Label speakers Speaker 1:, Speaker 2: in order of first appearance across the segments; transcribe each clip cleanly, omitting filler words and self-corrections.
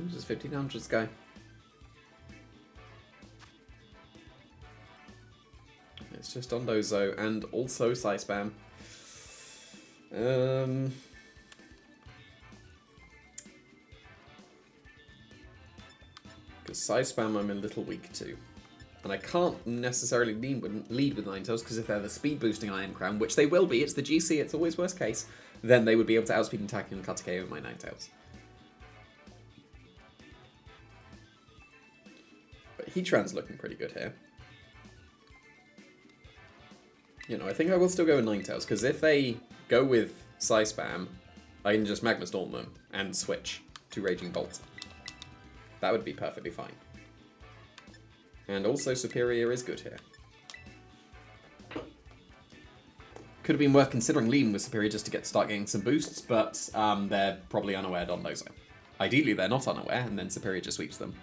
Speaker 1: Just 1500s guy. It's just Dondozo and also Psy Spam. Because Psy Spam I'm a little weak to. And I can't necessarily lead with Ninetales, because if they're the speed boosting Iron Crown, which they will be, it's the GC, it's always worst case, then they would be able to outspeed and attack and cut a KO with my Ninetales. But Heatran's looking pretty good here. You know, I think I will still go with Ninetales, because if they go with Psy Spam, I can just Magma Storm them and switch to Raging Bolt. That would be perfectly fine. And also Superior is good here. Could have been worth considering leading with Superior just to start getting some boosts, but they're probably unaware Dondozo. Ideally they're not unaware, and then Superior just sweeps them.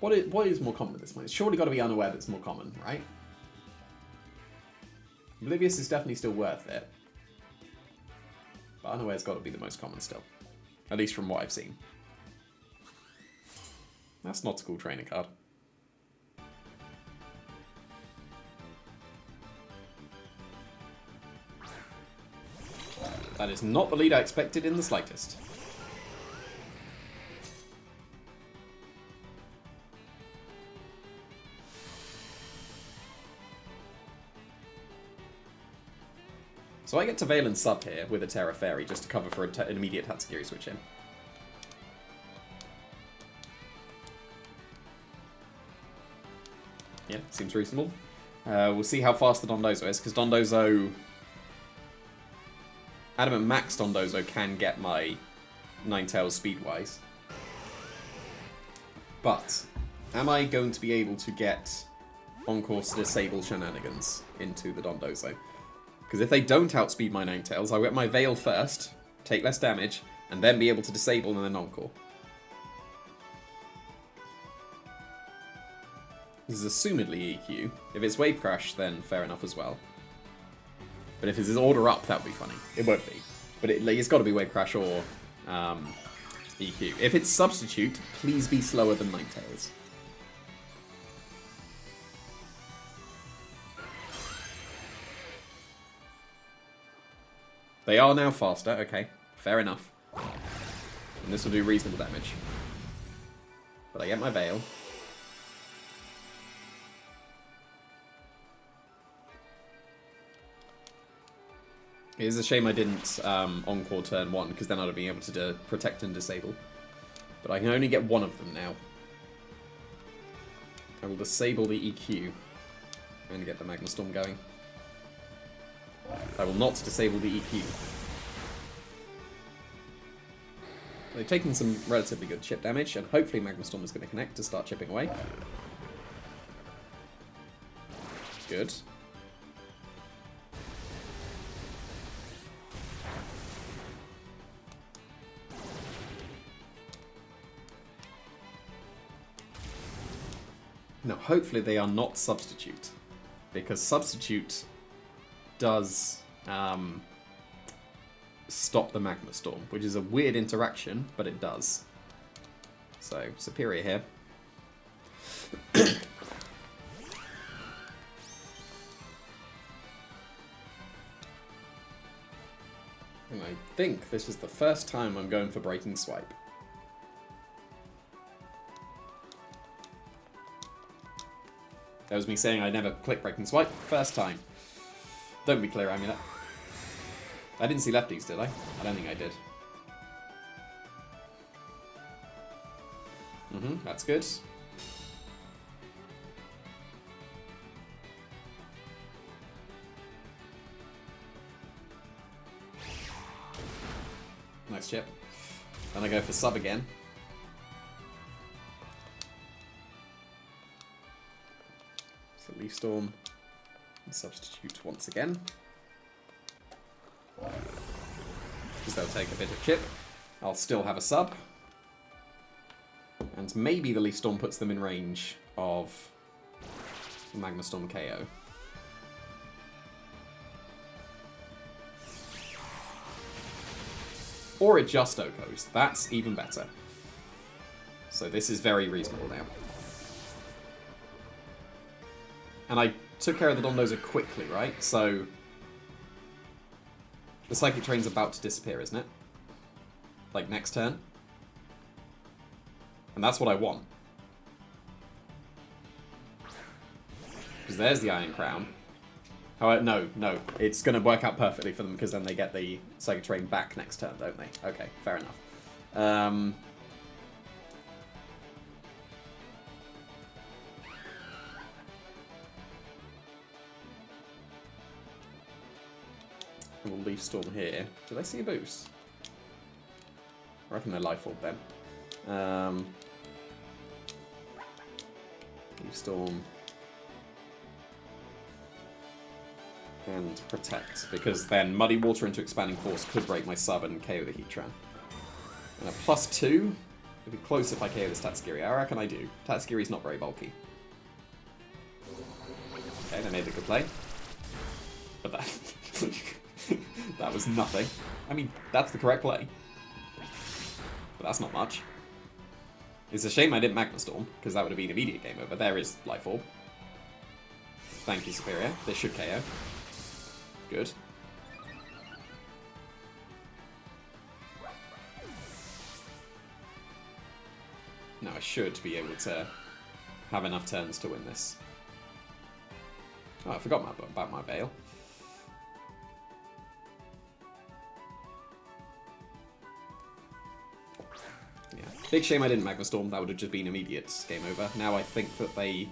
Speaker 1: What is more common at this point? It's surely got to be unaware that's more common, right? Oblivious is definitely still worth it. But unaware's got to be the most common still. At least from what I've seen. That's not a cool trainer card. That is not the lead I expected in the slightest. So I get to Veil and sub here with a Terra Fairy just to cover for an immediate Tatsugiri switch in. Yeah, seems reasonable. We'll see how fast the Dondozo is, because Dondozo... Adamant Max Dondozo can get my Ninetales speed-wise. But, am I going to be able to get on-course disable shenanigans into the Dondozo? Because if they don't outspeed my Ninetales, I'll get my Veil first, take less damage, and then be able to disable and then encore. This is assumedly EQ. If it's Wave Crash, then fair enough as well. But if it's Order Up, that would be funny. It won't be. But it's got to be Wave Crash or EQ. If it's Substitute, please be slower than Ninetales. They are now faster, okay. Fair enough. And this will do reasonable damage. But I get my Veil. It is a shame I didn't Encore turn 1, because then I'd have been able to protect and disable. But I can only get one of them now. I will disable the EQ and get the Magma Storm going. I will not disable the EQ. They've taken some relatively good chip damage, and hopefully Magma Storm is going to connect to start chipping away. Good. Now, hopefully they are not Substitute, because Substitute does stop the Magma Storm, which is a weird interaction, but it does. So, Superior here. And I think this is the first time I'm going for Breaking Swipe. That was me saying I never click Breaking Swipe. First time. Don't be clear, Amulet. I didn't see lefties, did I? I don't think I did. That's good. Nice chip. Then I go for sub again. So Leaf Storm and Substitute once again. Because they'll take a bit of chip. I'll still have a sub. And maybe the Leaf Storm puts them in range of Magma Storm KO. Or it just OHKOs. That's even better. So this is very reasonable now. And I took care of the Dondozer quickly, right? So the Psychic Terrain's about to disappear, isn't it? Like next turn. And that's what I want. Because there's the Iron Crown. However, no. It's going to work out perfectly for them because then they get the Psychic Terrain back next turn, don't they? Okay, fair enough. We'll Leaf Storm here. Do they see a boost? I reckon they're Life Orb then. Leaf Storm. And Protect, because then Muddy Water into Expanding Force could break my sub and KO the Heatran. And a +2? It'd be close if I KO this Tatsugiri. I reckon I do. Tatsugiri's not very bulky. Okay, they made a good play. But that... that was nothing. I mean, that's the correct play. But that's not much. It's a shame I didn't Magma Storm, because that would have been immediate game over. There is Life Orb. Thank you, Superior. This should KO. Good. Now I should be able to have enough turns to win this. Oh, I forgot about my Veil. Yeah. Big shame I didn't Magma Storm. That would have just been immediate game over. Now I think that they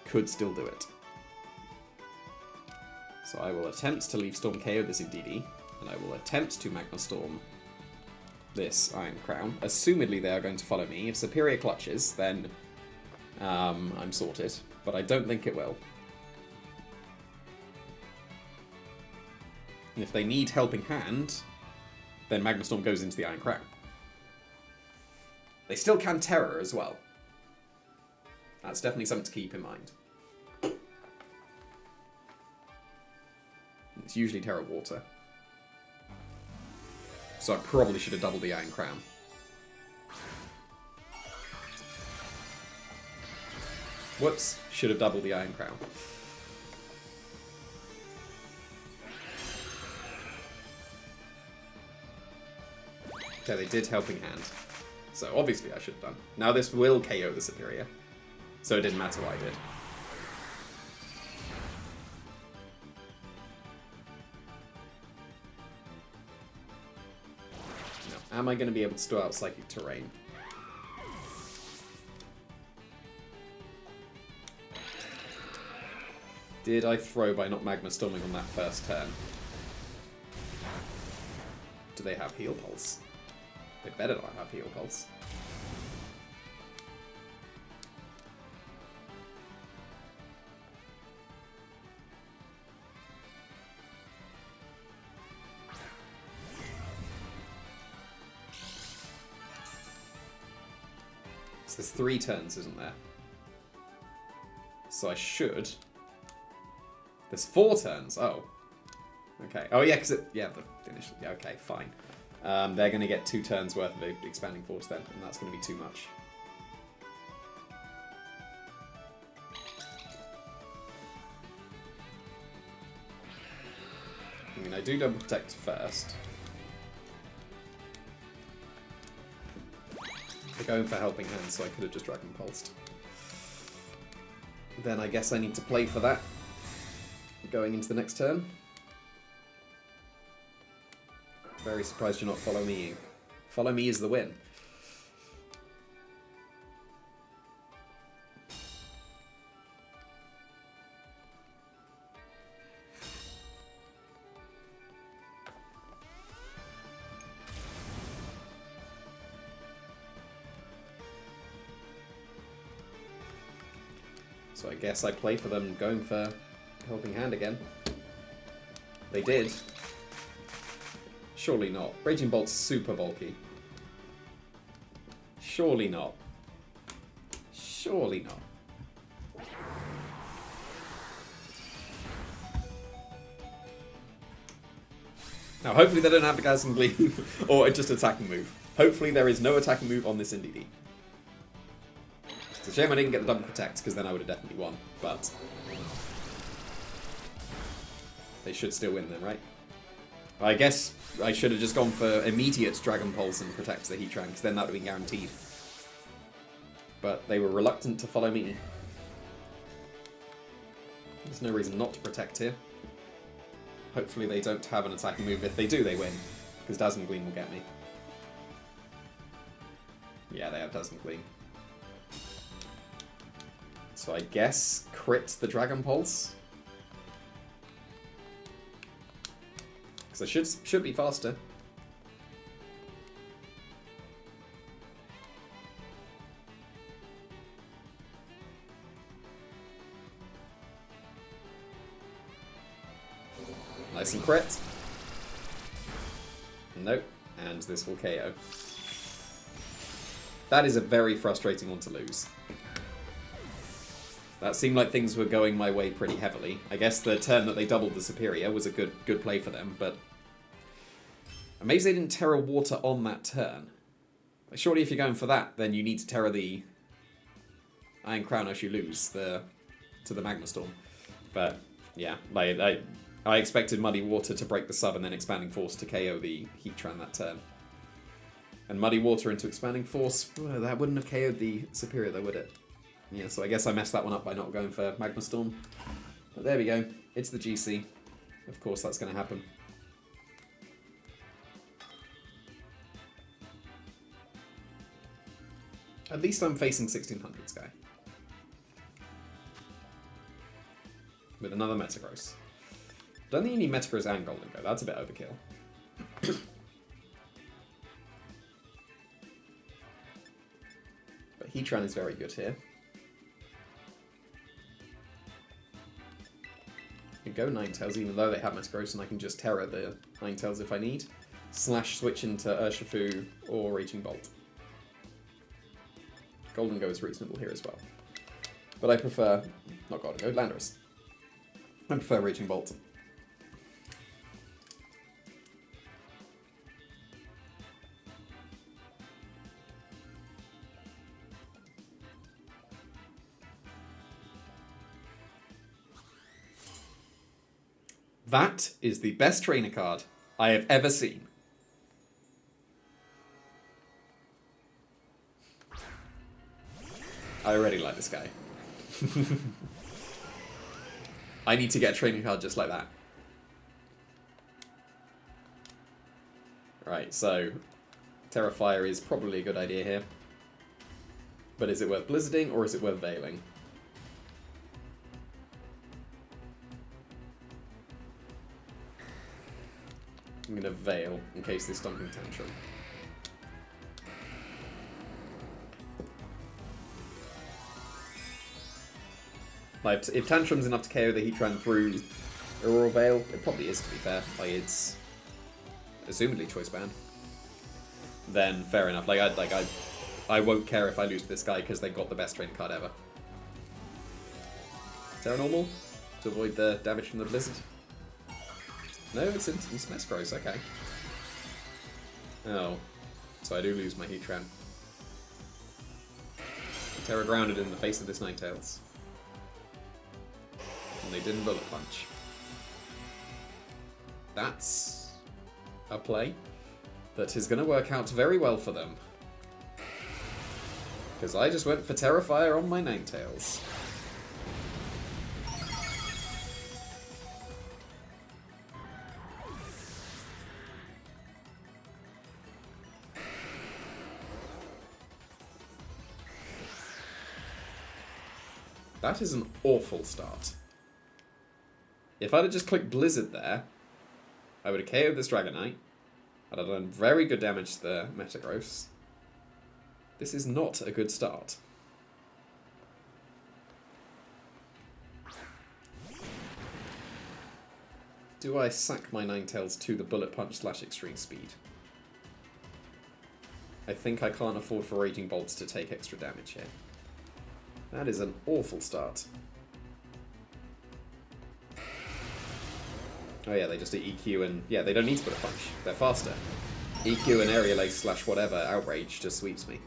Speaker 1: could still do it. So I will attempt to Leaf Storm KO this Indeedee, and I will attempt to Magma Storm this Iron Crown. Assumedly they are going to follow me. If Superior clutches, then I'm sorted, but I don't think it will. And if they need Helping Hand, then Magma Storm goes into the Iron Crown. They still can Terror as well. That's definitely something to keep in mind. It's usually Terra Water. So I probably should have doubled the Iron Crown. Whoops. Should have doubled the Iron Crown. Okay, they did Helping Hand. So obviously I should have done. Now this will KO the Superior. So it didn't matter what I did. Am I going to be able to store out Psychic Terrain? Did I throw by not Magma Storming on that first turn? Do they have Heal Pulse? They better not have Heal Pulse. So there's 3 turns, isn't there? So I should... There's 4 turns. Oh. Okay. Oh, yeah, because it... Yeah, the initial... Yeah, okay, fine. They're going to get 2 turns worth of Expanding Force then, and that's going to be too much. I mean, I do double protect first. They're going for Helping Hand, so I could have just Dragon Pulsed. Then I guess I need to play for that. Going into the next turn. Very surprised you're not Follow Me. Follow Me is the win. So I guess I play for them going for Helping Hand again. They did. Surely not. Raging Bolt's super bulky. Surely not. Surely not. Now, hopefully they don't have the Dazzling Gleam, or just attacking move. Hopefully there is no attacking move on this NDD. It's a shame I didn't get the double protect, because then I would have definitely won, but... They should still win then, right? I guess I should have just gone for immediate Dragon Pulse and protect the Heatran, because then that would have been guaranteed. But they were reluctant to follow me. There's no reason not to protect here. Hopefully they don't have an attacking move. If they do, they win, because Dazzling Gleam will get me. Yeah, they have Dazzling Gleam. So I guess crit the Dragon Pulse. Because I should be faster. Nice and crit. Nope. And this will KO. That is a very frustrating one to lose. That seemed like things were going my way pretty heavily. I guess the turn that they doubled the Superior was a good play for them, but... Amazed they didn't Terra Water on that turn. Like, surely if you're going for that, then you need to Terra the Iron Crown as you lose to the Magma Storm. But, yeah, I expected Muddy Water to break the sub and then Expanding Force to KO the Heatran that turn. And Muddy Water into Expanding Force, well, that wouldn't have KO'd the Superior though, would it? Yeah, so I guess I messed that one up by not going for Magma Storm. But there we go. It's the GC. Of course that's going to happen. At least I'm facing 1600s guy. With another Metagross. Don't think you need Metagross and Golden Go. That's a bit overkill. But Heatran is very good here. I can go Ninetales even though they have Metagross and I can just Terra the Ninetales if I need. Slash switch into Urshifu or Raging Bolt. Golden Go is reasonable here as well. But I prefer... not Golden Go, Landorus. I prefer Raging Bolt. That is the best trainer card I have ever seen. I already like this guy. I need to get a training card just like that. Right, so Terrafire is probably a good idea here. But is it worth Blizzarding or is it worth Veiling? I'm going to Veil in case they Stomping Tantrum. Like, if Tantrum's enough to KO the Heatran through Aurora Veil, it probably is to be fair. Like, it's assumedly choice band. Then fair enough. I won't care if I lose to this guy because they got the best training card ever. Terra Normal to avoid the damage from the Blizzard. No, it's Metagross, okay. Oh, so I do lose my Heatran. Terra grounded in the face of this Ninetales. And they didn't Bullet Punch. That's a play that is going to work out very well for them. Because I just went for Terrafire on my Ninetales. That is an awful start. If I'd have just clicked Blizzard there, I would have KO'd this Dragonite. I'd have done very good damage to the Metagross. This is not a good start. Do I sack my Ninetales to the Bullet Punch / Extreme Speed? I think I can't afford for Raging Bolts to take extra damage here. That is an awful start. Oh yeah, they just do EQ and... Yeah, they don't need to put a punch. They're faster. EQ and Aerial Ace / whatever, Outrage just sweeps me.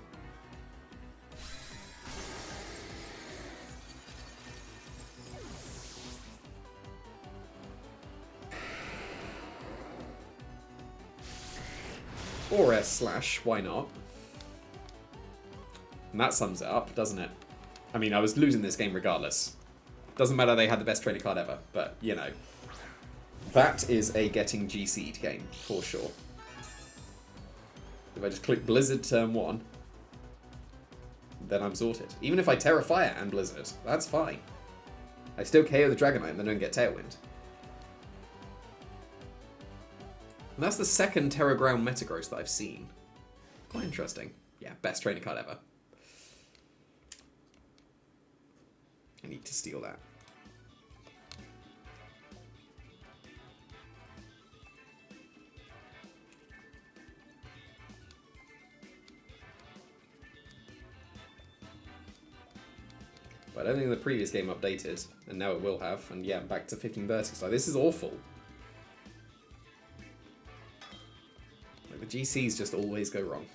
Speaker 1: Or S /, why not? And that sums it up, doesn't it? I mean, I was losing this game regardless. Doesn't matter they had the best trading card ever, but, you know. That is a getting GC'd game, for sure. If I just click Blizzard turn 1, then I'm sorted. Even if I Terra Fire and Blizzard, that's fine. I still KO the Dragonite and then don't get Tailwind. And that's the second Terra Ground Metagross that I've seen. Quite interesting. Yeah, best trading card ever. I need to steal that. But I don't think the previous game updated, and now it will have, and yeah, I'm back to 1530, so this is awful. Like, the GCs just always go wrong.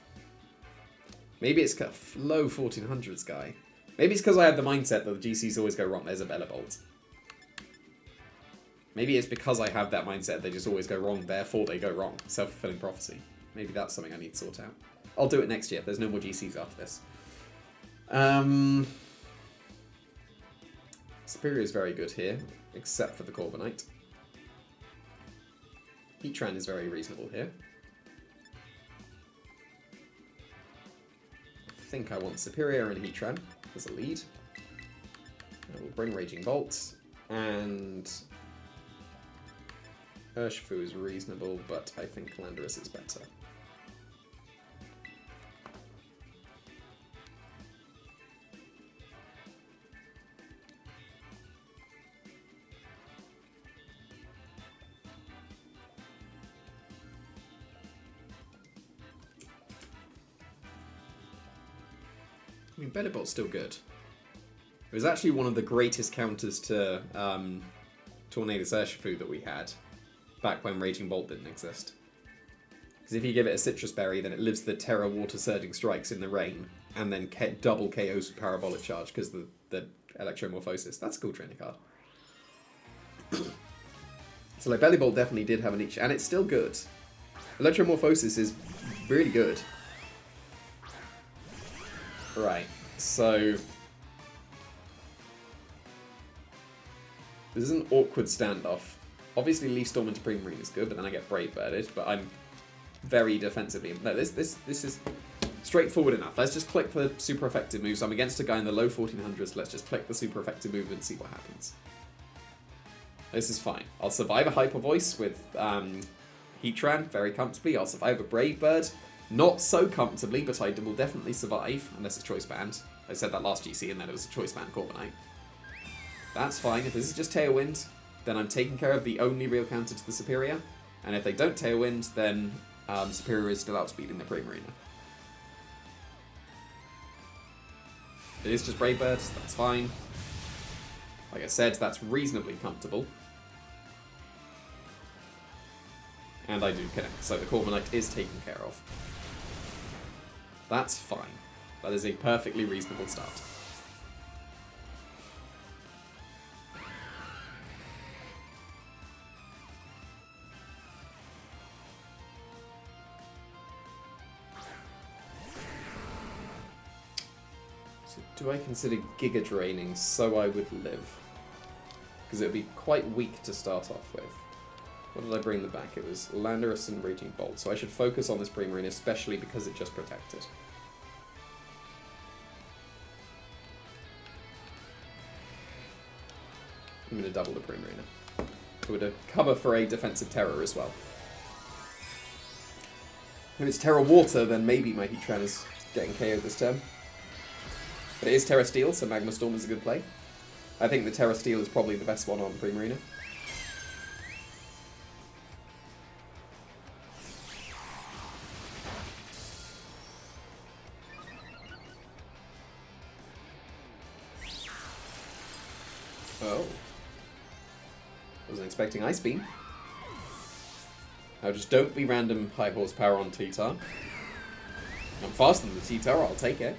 Speaker 1: Maybe it's a low 1400s guy. Maybe it's because I had the mindset that the GCs always go wrong. There's a Bellibolt. Maybe it's because I have that mindset they just always go wrong, therefore they go wrong. Self-fulfilling prophecy. Maybe that's something I need to sort out. I'll do it next year. There's no more GCs after this. Superior is very good here, except for the Corviknight. Heatran is very reasonable here. I think I want Superior and Heatran as a lead. I will bring Raging Bolt, and Urshifu is reasonable, but I think Landorus is better. I mean, Bellibolt's still good. It was actually one of the greatest counters to Tornadus Urshifu that we had back when Raging Bolt didn't exist. Because if you give it a Citrus Berry, then it lives the Terra Water Surging Strikes in the rain, and then double KOs Parabolic Charge because the Electromorphosis. That's a cool training card. So like Bellibolt definitely did have an itch, and it's still good. Electromorphosis is really good. Right, so this is an awkward standoff. Obviously, Leaf Storm into Primarine is good, but then I get Brave Birded. But I'm very defensively. No, this is straightforward enough. Let's just click the super effective moves. I'm against a guy in the low 1400s. Let's just click the super effective move and see what happens. This is fine. I'll survive a Hyper Voice with Heatran very comfortably. I'll survive a Brave Bird. Not so comfortably, but I will definitely survive, unless it's choice banned. I said that last GC, and then it was a choice banned Corviknight. That's fine. If this is just Tailwind, then I'm taking care of the only real counter to the Superior. And if they don't Tailwind, then Superior is still outspeeding the Primarina. It is just Brave Birds, that's fine. Like I said, that's reasonably comfortable. And I do connect, so the Corviknight is taken care of. That's fine. That is a perfectly reasonable start. So do I consider Giga Draining so I would live? Because it would be quite weak to start off with. What did I bring the back? It was Landorus and Raging Bolt, so I should focus on this Primarine, especially because it just protected. I'm going to double the Primarina. It would cover for a defensive Terror as well. If it's Terra Water, then maybe my Heatran is getting KO'd this turn. But it is Terra Steel, so Magma Storm is a good play. I think the Terra Steel is probably the best one on Primarina. Oh. Wasn't expecting Ice Beam. Now just don't be random high horsepower on T-Tar. I'm faster than the T-Tar, I'll take it.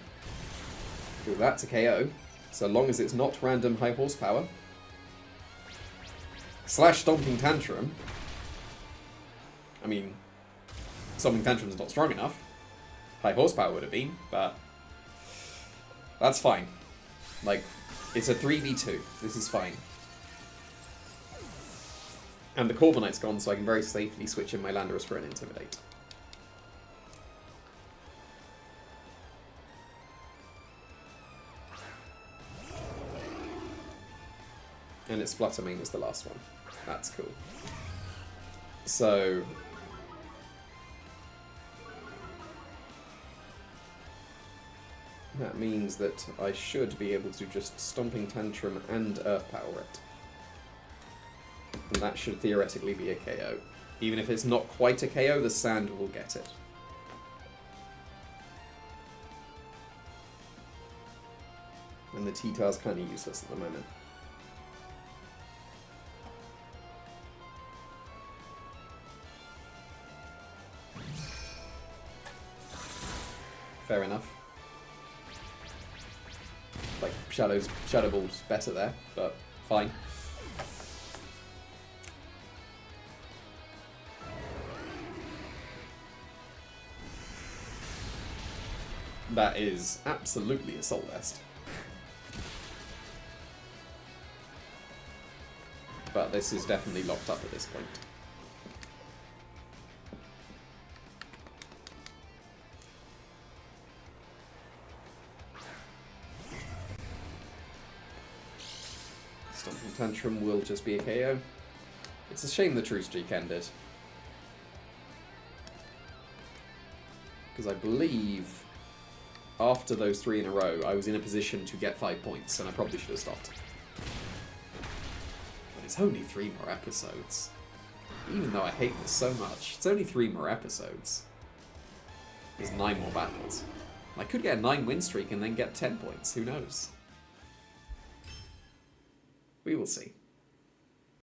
Speaker 1: Do that to KO. So long as it's not random high horsepower. Slash Stomping Tantrum. I mean, Stomping Tantrum's not strong enough. High horsepower would have been, but that's fine. Like, it's a 3v2. This is fine. And the Corviknight's gone, so I can very safely switch in my Landorus for an Intimidate. And its Flutter Mane is the last one. That's cool. So that means that I should be able to just Stomping Tantrum and Earth Power it. And that should theoretically be a KO. Even if it's not quite a KO, the Sand will get it. And the T-Tar's kind of useless at the moment. Fair enough. Like, Shadow Ball's better there, but fine. That is absolutely Assault Vest. But this is definitely locked up at this point. Stomping Tantrum will just be a KO. It's a shame the True Streak ended. Because I believe after those 3 in a row, I was in a position to get 5 points, and I probably should have stopped. But it's only 3 more episodes. Even though I hate this so much, it's only 3 more episodes. There's 9 more battles. I could get a 9-win streak and then get 10 points, who knows? We will see.